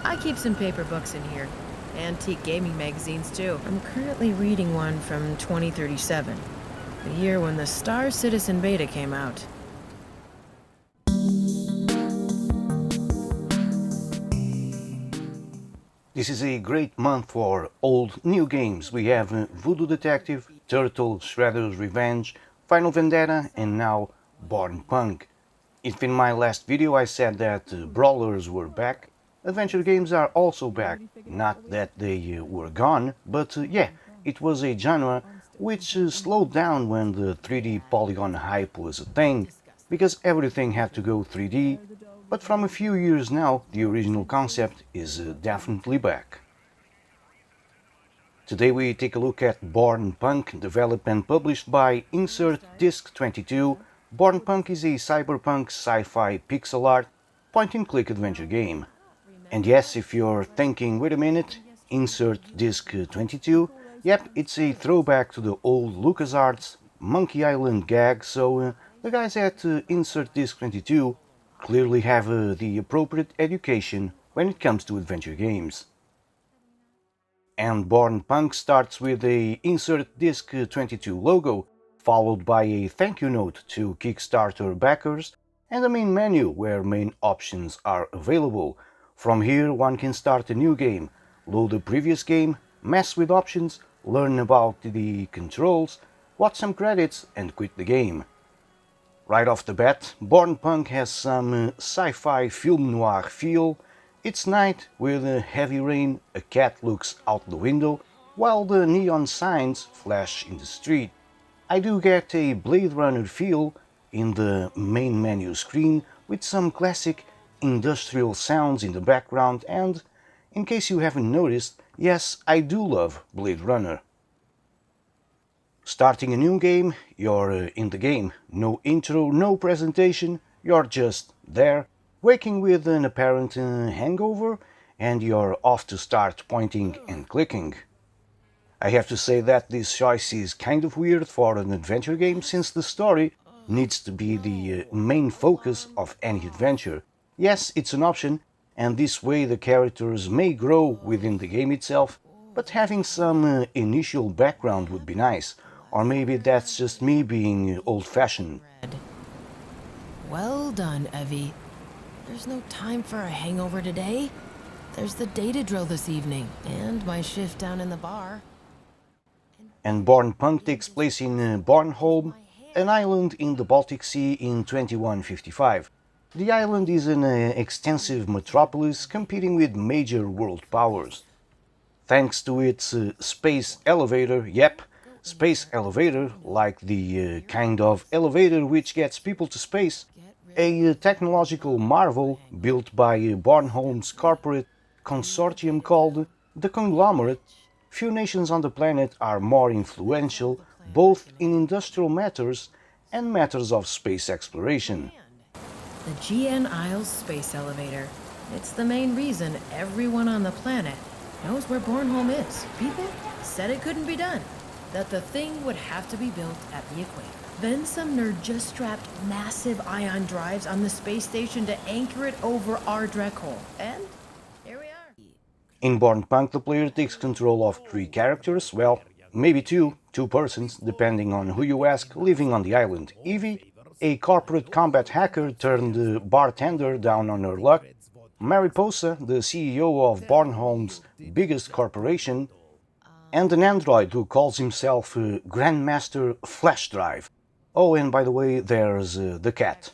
I keep some paper books in here. Antique gaming magazines, too. I'm currently reading one from 2037, the year when the Star Citizen beta came out. This is a great month for old new games. We have Voodoo Detective, Turtle, Shredder's Revenge, Final Vendetta and now Bornpunk. If in my last video I said that brawlers were back, adventure games are also back. Not that they were gone, but yeah, it was a genre which slowed down when the 3D polygon hype was a thing, because everything had to go 3D, but from a few years now the original concept is definitely back. Today we take a look at Bornpunk, developed and published by Insert Disc 22. Bornpunk is a cyberpunk sci-fi pixel art point-and-click adventure game. And yes, if you're thinking, wait a minute, Insert Disc 22, yep, it's a throwback to the old LucasArts Monkey Island gag, so the guys at Insert Disc 22 clearly have the appropriate education when it comes to adventure games. And Bornpunk starts with a Insert Disc 22 logo, followed by a thank you note to Kickstarter backers and a main menu where main options are available. From here one can start a new game, load a previous game, mess with options, learn about the controls, watch some credits and quit the game. Right off the bat, Bornpunk has some sci-fi film noir feel. It's night with a heavy rain, a cat looks out the window while the neon signs flash in the street. I do get a Blade Runner feel in the main menu screen with some classic industrial sounds in the background, and in case you haven't noticed, yes, I do love Blade Runner. Starting a new game, you're in the game. No intro, no presentation, you're just there, waking with an apparent hangover, and you're off to start pointing and clicking. I have to say that this choice is kind of weird for an adventure game, since the story needs to be the main focus of any adventure. Yes, it's an option, and this way the characters may grow within the game itself, but having some initial background would be nice. Or maybe that's just me being old-fashioned. Well done, Evie. There's no time for a hangover today. There's the data drill this evening, and my shift down in the bar. And Bornpunk takes place in Bornholm, an island in the Baltic Sea in 2155. The island is an extensive metropolis competing with major world powers. Thanks to its space elevator, yep, space elevator, like the kind of elevator which gets people to space, a technological marvel built by Bornholm's corporate consortium called the Conglomerate, few nations on the planet are more influential both in industrial matters and matters of space exploration. The GN Isles space elevator. It's the main reason everyone on the planet knows where Bornholm is. People said it couldn't be done, that the thing would have to be built at the equator. Then some nerd just strapped massive ion drives on the space station to anchor it over our drek hole. And here we are. In Bornpunk, the player takes control of 3 characters, well, maybe two persons, depending on who you ask, living on the island. Evie, a corporate combat hacker turned bartender down on her luck. Mariposa, the CEO of Bornholm's biggest corporation, and an android who calls himself Grandmaster Flash Drive. Oh, and by the way, there's the cat.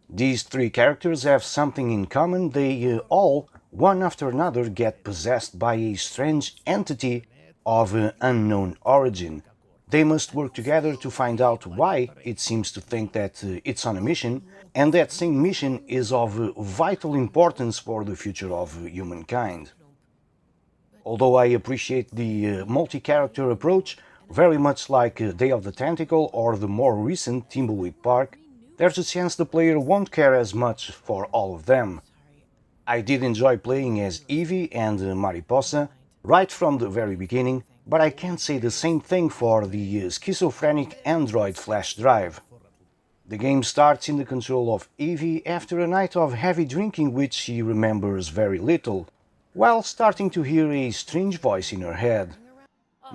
These 3 characters have something in common. They all, one after another, get possessed by a strange entity of unknown origin. They must work together to find out why it seems to think that it's on a mission, and that same mission is of vital importance for the future of humankind. Although I appreciate the multi-character approach, very much like Day of the Tentacle or the more recent Thimbleweed Park, there's a chance the player won't care as much for all of them. I did enjoy playing as Evie and Mariposa right from the very beginning, but I can't say the same thing for the schizophrenic android Flash Drive. The game starts in the control of Evie after a night of heavy drinking which she remembers very little, while starting to hear a strange voice in her head.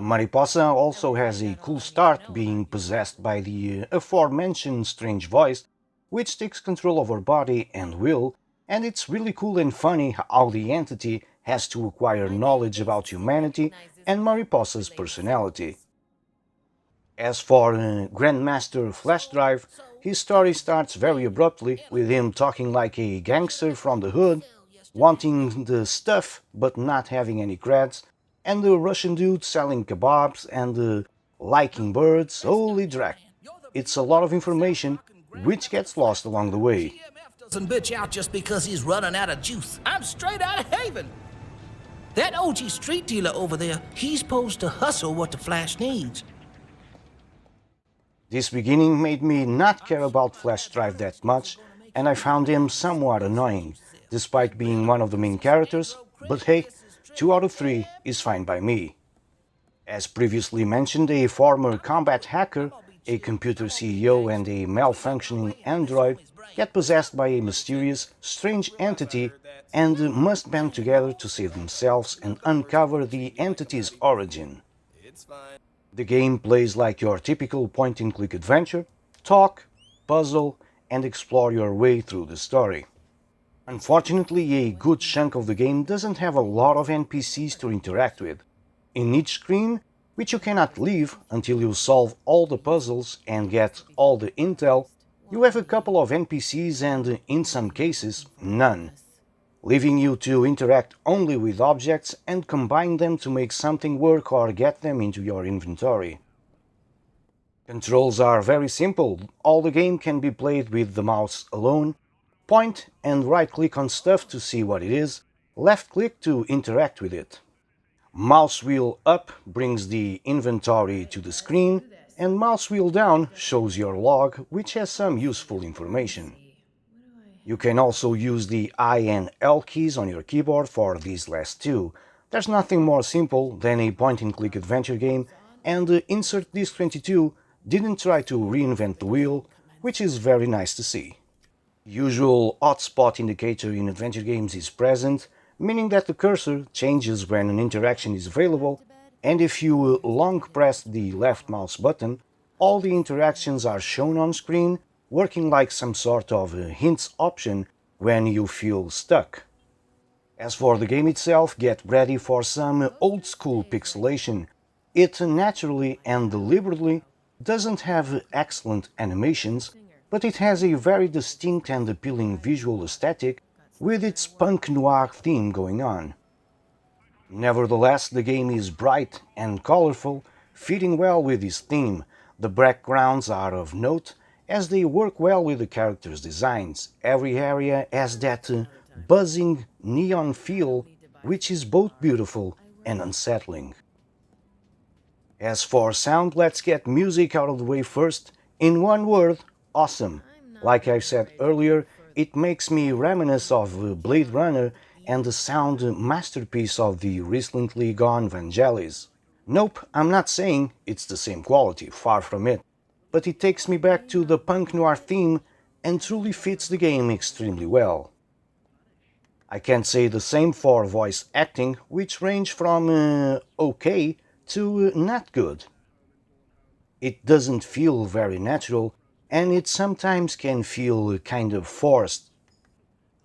Mariposa also has a cool start being possessed by the aforementioned strange voice, which takes control of her body and will, and it's really cool and funny how the entity has to acquire knowledge about humanity and Mariposa's personality. As for Grandmaster Flash Drive, his story starts very abruptly with him talking like a gangster from the hood, wanting the stuff but not having any creds, and the Russian dude selling kebabs and liking birds, holy drek. It's a lot of information which gets lost along the way. Doesn't bitch out just because he's running out of juice. I'm straight out of Haven. That OG street dealer over there, he's supposed to hustle what the Flash needs. This beginning made me not care about Flash Drive that much, and I found him somewhat annoying, despite being one of the main characters, but hey, 2 out of 3 is fine by me. As previously mentioned, a former combat hacker, a computer CEO and a malfunctioning android get possessed by a mysterious, strange entity and must band together to save themselves and uncover the entity's origin. The game plays like your typical point-and-click adventure, talk, puzzle, and explore your way through the story. Unfortunately, a good chunk of the game doesn't have a lot of NPCs to interact with. In each screen, which you cannot leave until you solve all the puzzles and get all the intel, you have a couple of NPCs and, in some cases, none, leaving you to interact only with objects and combine them to make something work or get them into your inventory. Controls are very simple. All the game can be played with the mouse alone. Point and right-click on stuff to see what it is, left-click to interact with it. Mouse wheel up brings the inventory to the screen, and mouse wheel down shows your log, which has some useful information. You can also use the I and L keys on your keyboard for these last two. There's nothing more simple than a point-and-click adventure game, and Insert Disc 22 didn't try to reinvent the wheel, which is very nice to see. The usual hotspot indicator in adventure games is present, meaning that the cursor changes when an interaction is available, and if you long press the left mouse button, all the interactions are shown on screen, working like some sort of hints option when you feel stuck. As for the game itself, get ready for some old-school pixelation. It naturally and deliberately doesn't have excellent animations, but it has a very distinct and appealing visual aesthetic with its punk noir theme going on. Nevertheless, the game is bright and colorful, fitting well with this theme. The backgrounds are of note, as they work well with the characters' designs. Every area has that buzzing neon feel, which is both beautiful and unsettling. As for sound, let's get music out of the way first. In one word, awesome. Like I said earlier, it makes me reminisce of Blade Runner and the sound masterpiece of the recently gone Vangelis. Nope, I'm not saying it's the same quality, far from it, but it takes me back to the punk noir theme and truly fits the game extremely well. I can't say the same for voice acting, which range from okay to not good. It doesn't feel very natural, and it sometimes can feel kind of forced.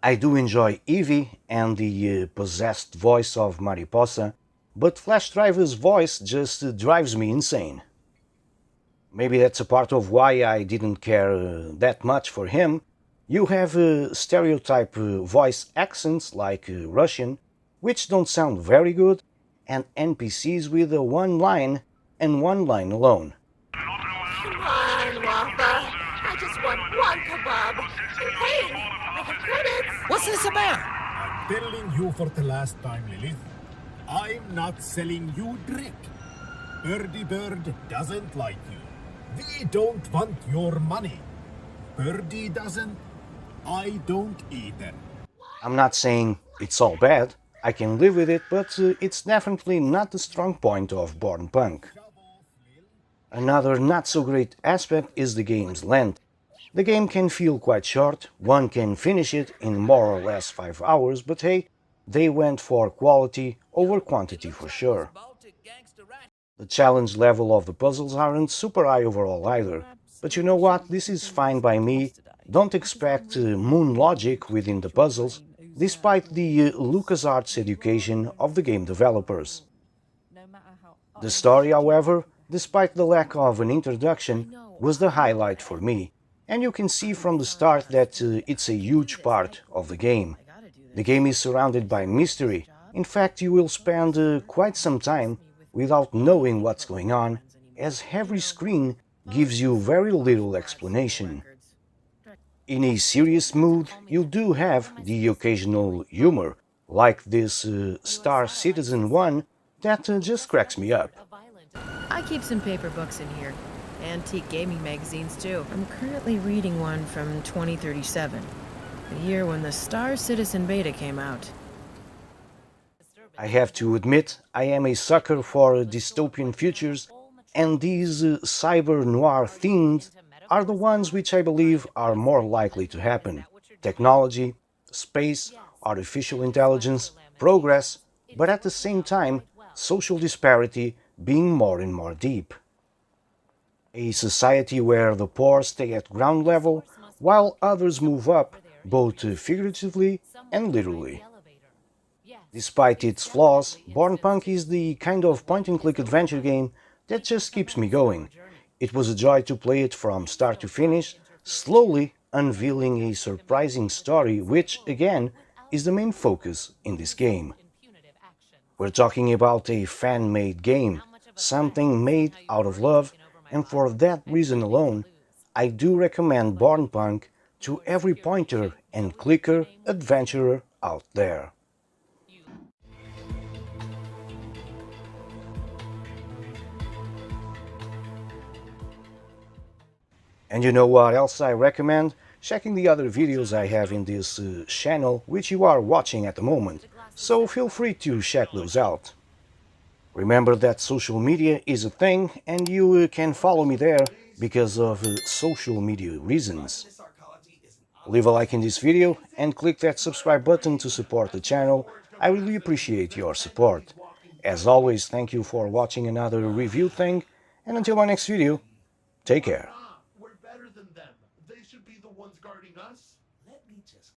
I do enjoy Evie and the possessed voice of Mariposa, but Flash Driver's voice just drives me insane. Maybe that's a part of why I didn't care that much for him. You have stereotype voice accents like Russian, which don't sound very good, and NPCs with one line and one line alone. Come on, Walker. I just want one kebab. I'm paying. I have credits. What's this about? I'm telling you for the last time, Lilith. I'm not selling you drek. Birdie Bird doesn't like you. We don't want your money. Birdie doesn't. I don't either. I'm not saying it's all bad. I can live with it, but it's definitely not the strong point of Bornpunk. Another not so great aspect is the game's length. The game can feel quite short, one can finish it in more or less 5 hours, but hey, they went for quality over quantity for sure. The challenge level of the puzzles aren't super high overall either, but you know what, this is fine by me. Don't expect moon logic within the puzzles, despite the LucasArts education of the game developers. The story, however, despite the lack of an introduction, was the highlight for me, and you can see from the start that it's a huge part of the game. The game is surrounded by mystery. In fact, you will spend quite some time without knowing what's going on, as every screen gives you very little explanation. In a serious mood, you do have the occasional humor, like this Star Citizen one that just cracks me up. I keep some paper books in here. Antique gaming magazines, too. I'm currently reading one from 2037, the year when the Star Citizen beta came out. I have to admit, I am a sucker for dystopian futures, and these cyber-noir themes are the ones which I believe are more likely to happen. Technology, space, artificial intelligence, progress, but at the same time, social disparity being more and more deep. A society where the poor stay at ground level while others move up, both figuratively and literally. Despite its flaws, Bornpunk is the kind of point-and-click adventure game that just keeps me going. It was a joy to play it from start to finish, slowly unveiling a surprising story which, again, is the main focus in this game. We're talking about a fan-made game, something made out of love, and for that reason alone, I do recommend Bornpunk to every pointer and clicker adventurer out there. And you know what else I recommend? Checking the other videos I have in this channel, which you are watching at the moment, so feel free to check those out. Remember that social media is a thing, and you can follow me there because of social media reasons. Leave a like in this video and click that subscribe button to support the channel. I really appreciate your support. As always, thank you for watching another review thing, and until my next video, take care.